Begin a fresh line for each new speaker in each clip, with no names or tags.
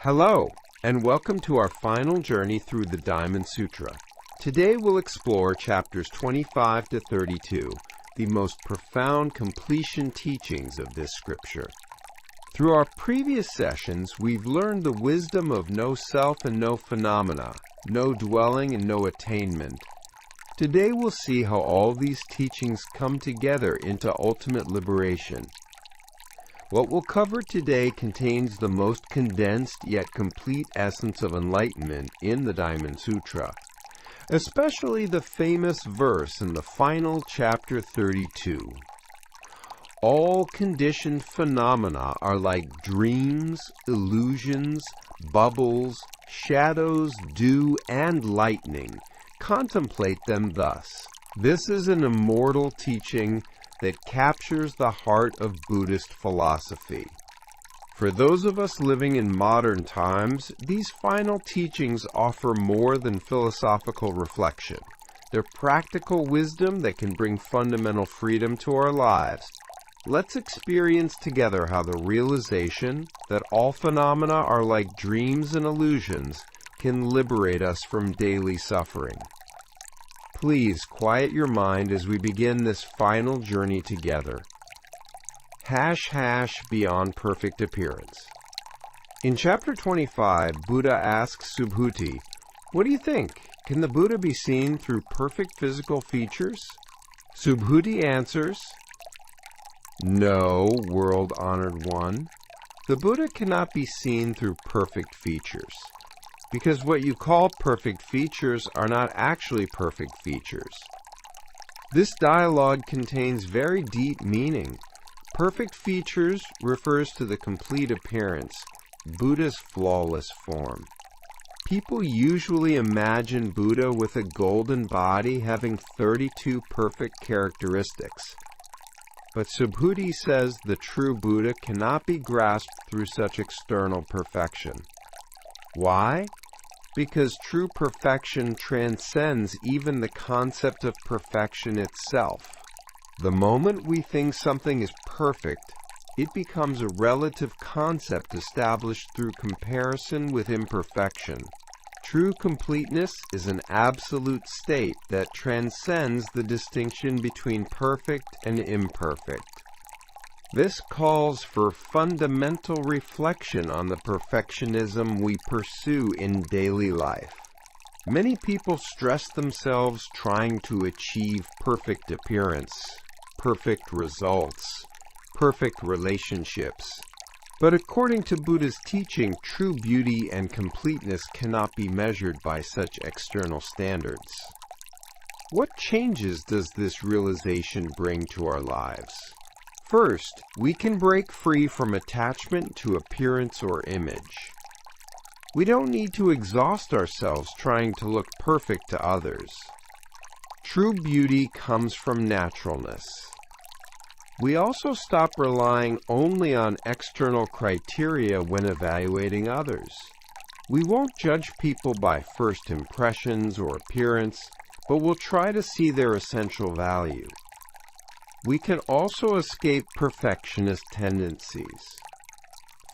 Hello, and welcome to our final journey through the Diamond Sutra. Today we'll explore chapters 25 to 32, the most profound completion teachings of this scripture. Through our previous sessions, we've learned the wisdom of no self and no phenomena, no dwelling and no attainment. Today we'll see how all these teachings come together into ultimate liberation. What we'll cover today contains the most condensed yet complete essence of enlightenment in the Diamond Sutra, especially the famous verse in the final chapter 32. All conditioned phenomena are like dreams, illusions, bubbles, shadows, dew, and lightning. Contemplate them thus. This is an immortal teaching that captures the heart of Buddhist philosophy. For those of us living in modern times, these final teachings offer more than philosophical reflection. They're practical wisdom that can bring fundamental freedom to our lives. Let's experience together how the realization that all phenomena are like dreams and illusions can liberate us from daily suffering. Please quiet your mind as we begin this final journey together. # beyond perfect appearance. In chapter 25, Buddha asks Subhuti, "What do you think? Can the Buddha be seen through perfect physical features?" Subhuti answers, "No, world-honored one. The Buddha cannot be seen through perfect features, because what you call perfect features are not actually perfect features." This dialogue contains very deep meaning. Perfect features refers to the complete appearance, Buddha's flawless form. People usually imagine Buddha with a golden body having 32 perfect characteristics. But Subhuti says the true Buddha cannot be grasped through such external perfection. Why? Because true perfection transcends even the concept of perfection itself. The moment we think something is perfect, it becomes a relative concept established through comparison with imperfection. True completeness is an absolute state that transcends the distinction between perfect and imperfect. This calls for fundamental reflection on the perfectionism we pursue in daily life. Many people stress themselves trying to achieve perfect appearance, perfect results, perfect relationships. But according to Buddha's teaching, true beauty and completeness cannot be measured by such external standards. What changes does this realization bring to our lives? First, we can break free from attachment to appearance or image. We don't need to exhaust ourselves trying to look perfect to others. True beauty comes from naturalness. We also stop relying only on external criteria when evaluating others. We won't judge people by first impressions or appearance, but we'll try to see their essential value. We can also escape perfectionist tendencies.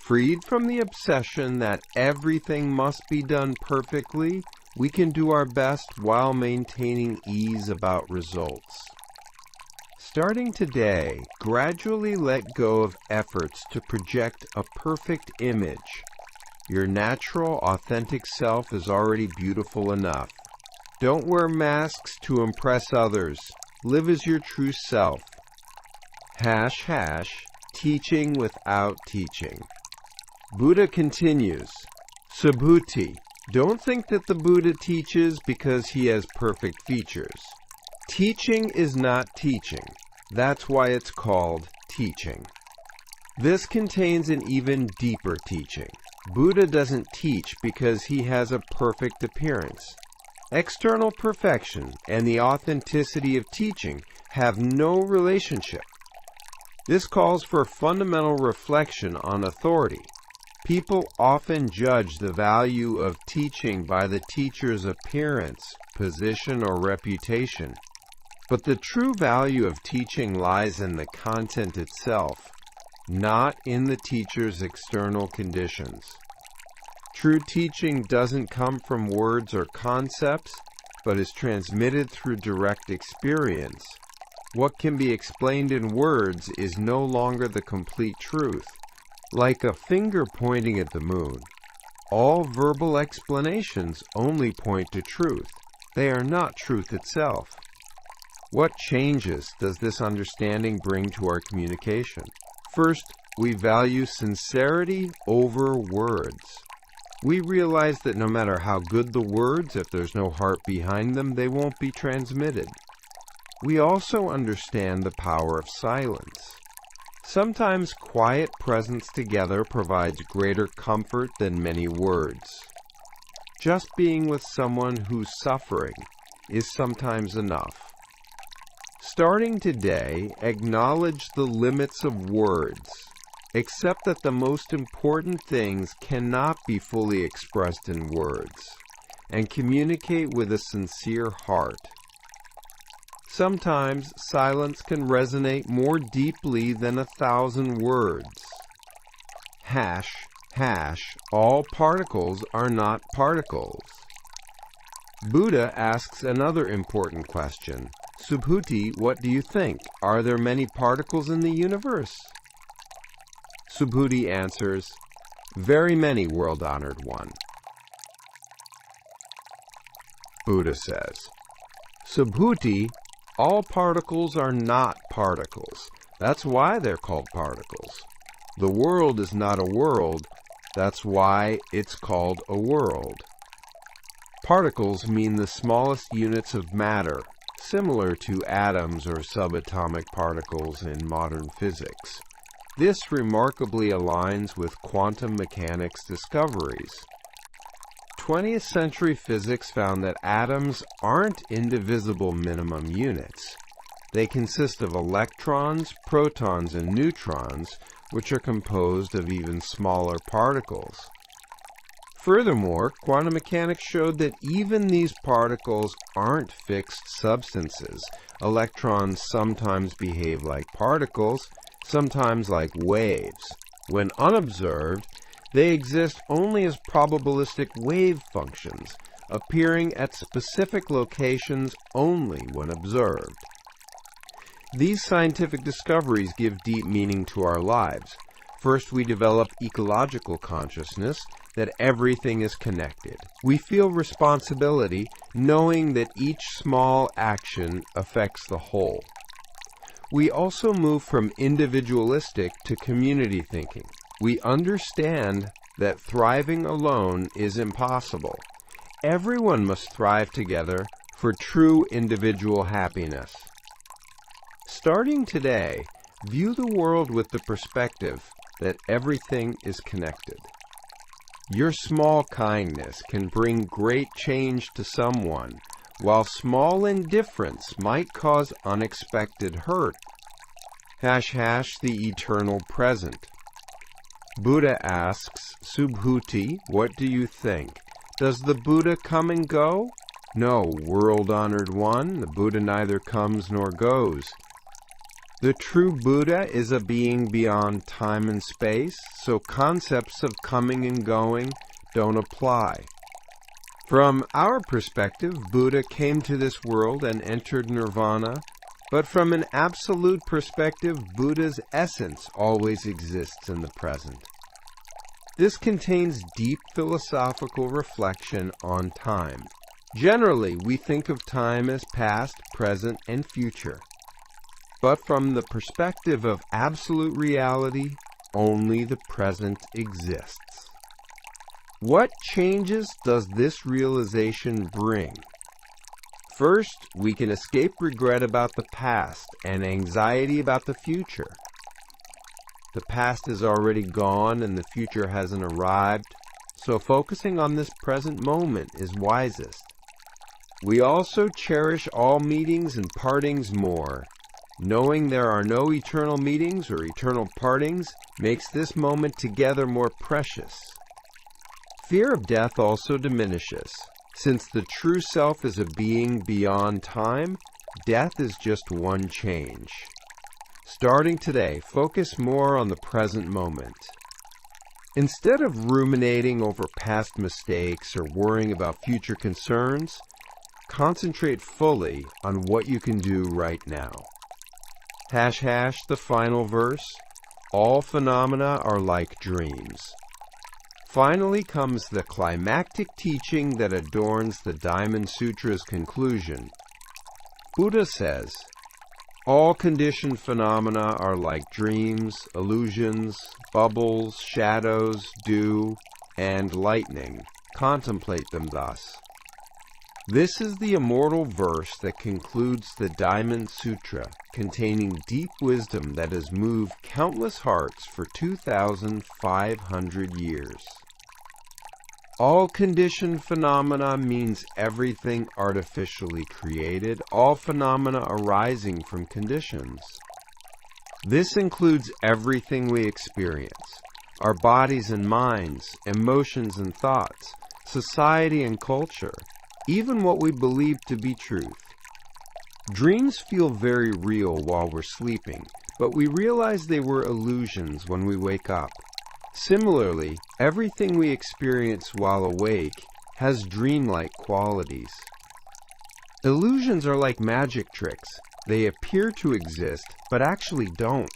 Freed from the obsession that everything must be done perfectly, we can do our best while maintaining ease about results. Starting today, gradually let go of efforts to project a perfect image. Your natural, authentic self is already beautiful enough. Don't wear masks to impress others. Live as your true self. # teaching without teaching. Buddha continues, Subhuti, don't think that the Buddha teaches because he has perfect features. Teaching is not teaching. That's why it's called teaching. This contains an even deeper teaching. Buddha doesn't teach because he has a perfect appearance. External perfection and the authenticity of teaching have no relationship. This calls for fundamental reflection on authority. People often judge the value of teaching by the teacher's appearance, position, or reputation. But the true value of teaching lies in the content itself, not in the teacher's external conditions. True teaching doesn't come from words or concepts, but is transmitted through direct experience. What can be explained in words is no longer the complete truth. Like a finger pointing at the moon, all verbal explanations only point to truth. They are not truth itself. What changes does this understanding bring to our communication? First, we value sincerity over words. We realize that no matter how good the words, if there's no heart behind them, they won't be transmitted. We also understand the power of silence. Sometimes quiet presence together provides greater comfort than many words. Just being with someone who's suffering is sometimes enough. Starting today, acknowledge the limits of words. Accept that the most important things cannot be fully expressed in words, and communicate with a sincere heart. Sometimes silence can resonate more deeply than 1,000 words. All particles are not particles. Buddha asks another important question. Subhuti, what do you think? Are there many particles in the universe? Subhuti answers, very many, world-honored one. Buddha says, Subhuti, all particles are not particles. That's why they're called particles. The world is not a world. That's why it's called a world. Particles mean the smallest units of matter, similar to atoms or subatomic particles in modern physics. This remarkably aligns with quantum mechanics discoveries. 20th century physics found that atoms aren't indivisible minimum units. They consist of electrons, protons, and neutrons, which are composed of even smaller particles. Furthermore, quantum mechanics showed that even these particles aren't fixed substances. Electrons sometimes behave like particles, sometimes like waves. When unobserved, they exist only as probabilistic wave functions, appearing at specific locations only when observed. These scientific discoveries give deep meaning to our lives. First, we develop ecological consciousness that everything is connected. We feel responsibility knowing that each small action affects the whole. We also move from individualistic to community thinking. We understand that thriving alone is impossible. Everyone must thrive together for true individual happiness. Starting today, view the world with the perspective that everything is connected. Your small kindness can bring great change to someone, while small indifference might cause unexpected hurt. ## the eternal present. Buddha asks, Subhuti, what do you think? Does the Buddha come and go? No, world-honored one, the Buddha neither comes nor goes. The true Buddha is a being beyond time and space, so concepts of coming and going don't apply. From our perspective, Buddha came to this world and entered nirvana, but from an absolute perspective, Buddha's essence always exists in the present. This contains deep philosophical reflection on time. Generally, we think of time as past, present, and future. But from the perspective of absolute reality, only the present exists. What changes does this realization bring? First, we can escape regret about the past and anxiety about the future. The past is already gone and the future hasn't arrived, so focusing on this present moment is wisest. We also cherish all meetings and partings more. Knowing there are no eternal meetings or eternal partings makes this moment together more precious. Fear of death also diminishes. Since the true self is a being beyond time, death is just one change. Starting today, focus more on the present moment. Instead of ruminating over past mistakes or worrying about future concerns, concentrate fully on what you can do right now. ##, the final verse, all phenomena are like dreams. Finally comes the climactic teaching that adorns the Diamond Sutra's conclusion. Buddha says, all conditioned phenomena are like dreams, illusions, bubbles, shadows, dew, and lightning. Contemplate them thus. This is the immortal verse that concludes the Diamond Sutra, containing deep wisdom that has moved countless hearts for 2,500 years. All conditioned phenomena means everything artificially created, all phenomena arising from conditions. This includes everything we experience, our bodies and minds, emotions and thoughts, society and culture, even what we believe to be truth. Dreams feel very real while we're sleeping, but we realize they were illusions when we wake up. Similarly, everything we experience while awake has dreamlike qualities. Illusions are like magic tricks. They appear to exist, but actually don't.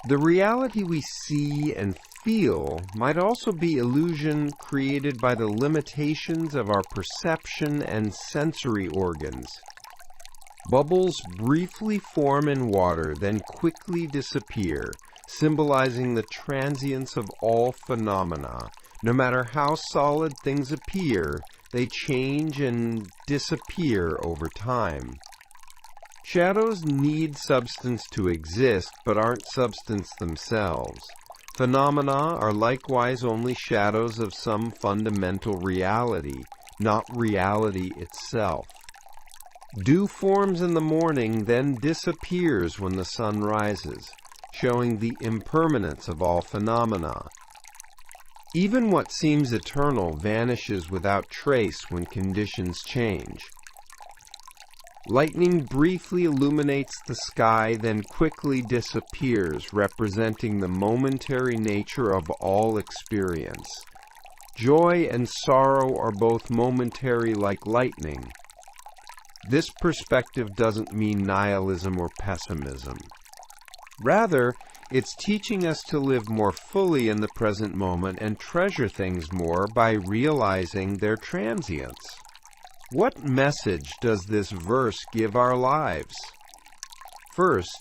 The reality we see and feel might also be illusion created by the limitations of our perception and sensory organs. Bubbles briefly form in water, then quickly disappear, symbolizing the transience of all phenomena. No matter how solid things appear, they change and disappear over time. Shadows need substance to exist, but aren't substance themselves. Phenomena are likewise only shadows of some fundamental reality, not reality itself. Dew forms in the morning, then disappears when the sun rises, showing the impermanence of all phenomena. Even what seems eternal vanishes without trace when conditions change. Lightning briefly illuminates the sky, then quickly disappears, representing the momentary nature of all experience. Joy and sorrow are both momentary like lightning. This perspective doesn't mean nihilism or pessimism. Rather, it's teaching us to live more fully in the present moment and treasure things more by realizing their transience. What message does this verse give our lives? First,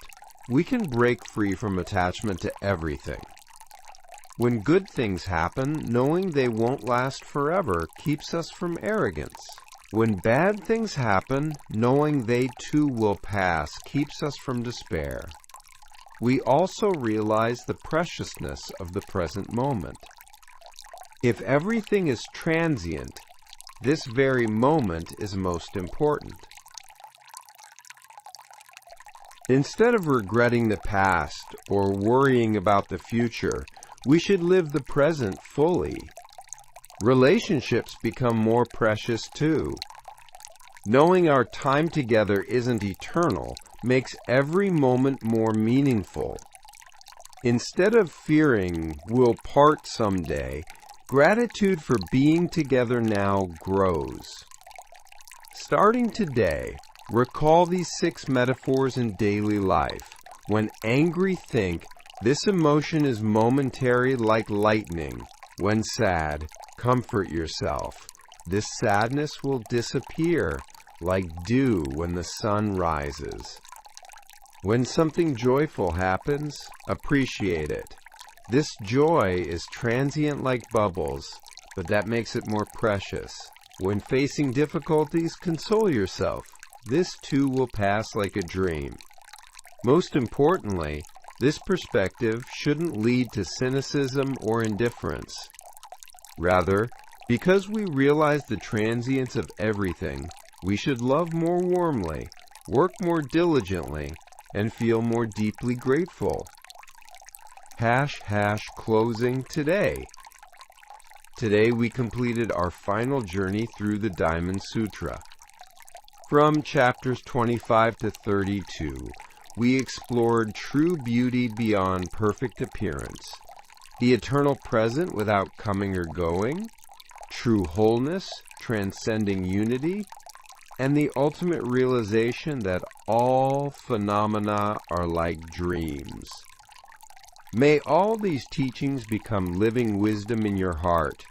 we can break free from attachment to everything. When good things happen, knowing they won't last forever keeps us from arrogance. When bad things happen, knowing they too will pass keeps us from despair. We also realize the preciousness of the present moment. If everything is transient, this very moment is most important. Instead of regretting the past or worrying about the future, we should live the present fully. Relationships become more precious too. Knowing our time together isn't eternal makes every moment more meaningful. Instead of fearing we'll part someday, gratitude for being together now grows. Starting today, recall these 6 metaphors in daily life. When angry, think, this emotion is momentary like lightning. When sad, comfort yourself. This sadness will disappear like dew when the sun rises. When something joyful happens, appreciate it. This joy is transient like bubbles, but that makes it more precious. When facing difficulties, console yourself. This too will pass like a dream. Most importantly, this perspective shouldn't lead to cynicism or indifference. Rather, because we realize the transience of everything, we should love more warmly, work more diligently, and feel more deeply grateful. ## closing today. Today we completed our final journey through the Diamond Sutra. From chapters 25 to 32, we explored true beauty beyond perfect appearance, the eternal present without coming or going, true wholeness, transcending unity, and the ultimate realization that all phenomena are like dreams. May all these teachings become living wisdom in your heart.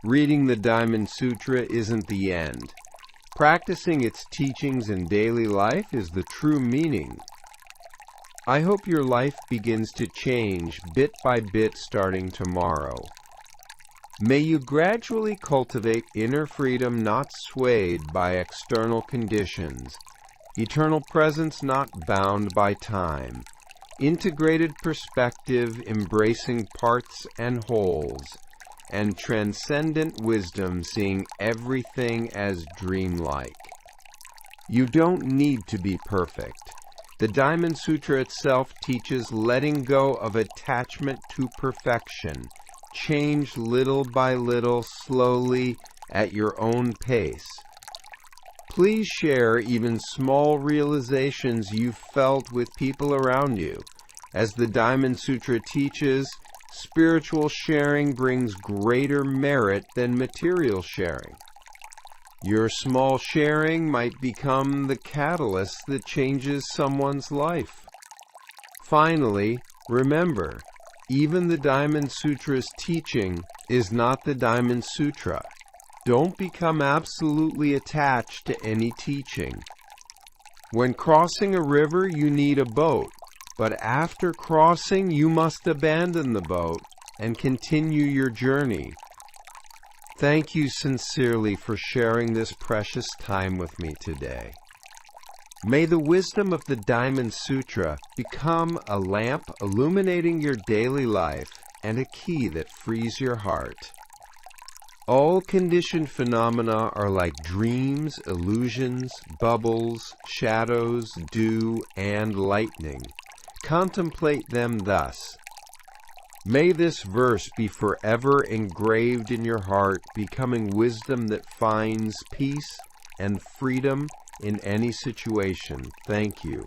Reading the Diamond Sutra isn't the end. Practicing its teachings in daily life is the true meaning. I hope your life begins to change bit by bit starting tomorrow. May you gradually cultivate inner freedom not swayed by external conditions, eternal presence not bound by time, integrated perspective embracing parts and wholes, and transcendent wisdom seeing everything as dreamlike. You don't need to be perfect. The Diamond Sutra itself teaches letting go of attachment to perfection. Change little by little, slowly, at your own pace. Please share even small realizations you've felt with people around you. As the Diamond Sutra teaches, spiritual sharing brings greater merit than material sharing. Your small sharing might become the catalyst that changes someone's life. Finally, remember, even the Diamond Sutra's teaching is not the Diamond Sutra. Don't become absolutely attached to any teaching. When crossing a river, you need a boat, but after crossing, you must abandon the boat and continue your journey. Thank you sincerely for sharing this precious time with me today. May the wisdom of the Diamond Sutra become a lamp illuminating your daily life and a key that frees your heart. All conditioned phenomena are like dreams, illusions, bubbles, shadows, dew, and lightning. Contemplate them thus. May this verse be forever engraved in your heart, becoming wisdom that finds peace and freedom in any situation. Thank you.